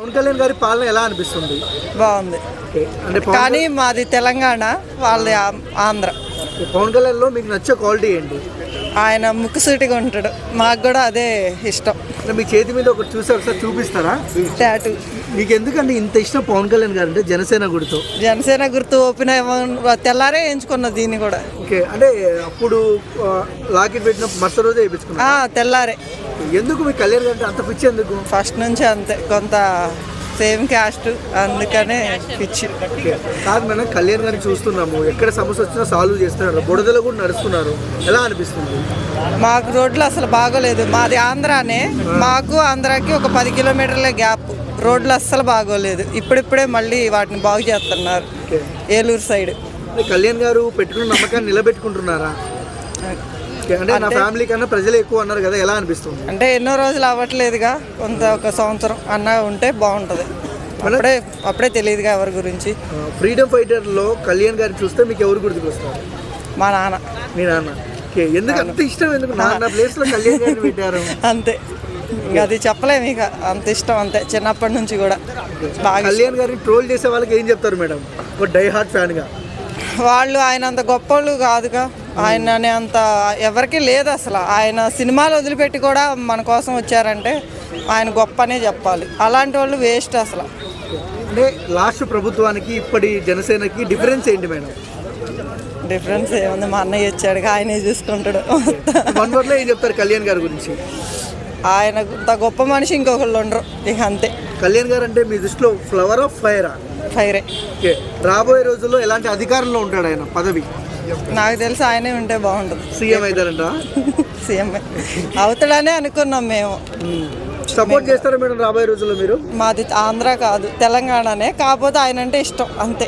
పవన్ కళ్యాణ్ గారి పాలన ఎలా అనిపిస్తుంది? బాగుంది అంటే కానీ మాది తెలంగాణ, వాళ్ళది ఆంధ్ర. పవన్ కళ్యాణ్ లో మీకు నచ్చే క్వాలిటీ ఏంటి? ఆయన ముక్కుసూటిగా ఉంటాడు, మాకు కూడా అదే ఇష్టం. అంటే మీ చేతి మీద ఒకటి చూసి ఒకసారి చూపిస్తారా? టాటూ. మీకు ఎందుకంటే ఇంత ఇష్టం పవన్ కళ్యాణ్ గారు అంటే? జనసేన గుర్తు. జనసేన గుర్తు ఓపెన్ తెల్లారే ఎంచుకున్న దీన్ని కూడా. ఓకే, అంటే అప్పుడు లాకెట్ పెట్టిన మరుసటి రోజే వేయించుకున్నా. తెల్లారే. ఎందుకు మీకు కళ్యాణ్ గారు అంటే అంత పిచ్చి ఎందుకు? ఫస్ట్ నుంచి అంతే, కొంత సేమ్ క్యాస్ట్, అందుకనే పిచ్చి. కాదు మేడం, కళ్యాణ్ గారిని చూస్తున్నాము, ఎక్కడ సమస్య వచ్చినా సాల్వ్ చేస్తున్నారు, బుడదలో కూడా నడుస్తున్నారు, ఎలా అనిపిస్తుంది? మాకు రోడ్లు అసలు బాగోలేదు, మాది ఆంధ్రానే, మాకు ఆంధ్రాకి ఒక 10 కిలోమీటర్ల గ్యాప్. రోడ్లు అస్సలు బాగోలేదు, ఇప్పుడిప్పుడే మళ్ళీ వాటిని బాగు చేస్తున్నారు ఏలూరు సైడ్. కళ్యాణ్ గారు పెట్టుకున్న నమ్మకాన్ని నిలబెట్టుకుంటున్నారా? అంటే నా ఫ్యామిలీ కన్నా ప్రజలు ఎక్కువ అన్నారు కదా, ఎలా అనిపిస్తుంది? అంటే ఎన్నో రోజులు అవ్వట్లేదుగా, కొంత ఒక సంవత్సరం అన్నా ఉంటే బాగుంటుంది. అప్పుడే తెలియదుగా ఎవరి గురించి. ఫ్రీడమ్ ఫైటర్ లో కళ్యాణ్ గారిని చూస్తే మీకు ఎవరు గుర్తుకొస్తారు? మా నాన్న. మీ నాన్న. ఎందుకు అంత ఇష్టం? ఎందుకు నా ప్లేస్ లో కళ్యాణ్ గారిని పెట్టారు? అంతే, ఇంకా అది చెప్పలేము, ఇక అంత ఇష్టం అంతే, చిన్నప్పటి నుంచి కూడా బాగా. కళ్యాణ్ గారిని ట్రోల్ చేసే వాళ్ళకి ఏం చెప్తారు మేడం, ఒక డై హార్ట్ ఫ్యాన్ గా? వాళ్ళు ఆయన అంత గొప్పవాళ్ళు కాదుగా, ఆయన అనే అంత ఎవరికి లేదు అసలు. ఆయన సినిమాలు వదిలిపెట్టి కూడా మన కోసం వచ్చారంటే ఆయన గొప్ప అనే చెప్పాలి. అలాంటి వాళ్ళు వేస్ట్ అసలు. అంటే లాస్ట్ ప్రభుత్వానికి ఇప్పటి జనసేనకి డిఫరెన్స్ ఏంటి మేడం? డిఫరెన్స్ ఏముంది, మా అన్నయ్య వచ్చాడుగా, ఆయనే చూసుకుంటాడు. వన్ వర్డ్ లో ఏం చెప్తారు కళ్యాణ్ గారి గురించి? ఆయన అంత గొప్ప మనిషి ఇంకొకళ్ళు ఉండరు, ఇక అంతే. కళ్యాణ్ గారు అంటే మీ దృష్టిలో ఫ్లవర్ ఆఫ్ ఫైరా? ఫైరే. రాబోయే రోజుల్లో ఎలాంటి అధికారంలో ఉంటాడు ఆయన? పదవి నాకు తెలిసి ఆయనే ఉంటే బాగుంటుంది. సీఎం అవుతారంట? సీఎం అవుతాడనే అనుకున్నాం మేము. సపోర్ట్ చేస్తారా మేడం రాబోయే రోజుల్లో మీరు? మాది ఆంధ్ర కాదు, తెలంగాణనే, కాకపోతే ఆయన అంటే ఇష్టం అంతే.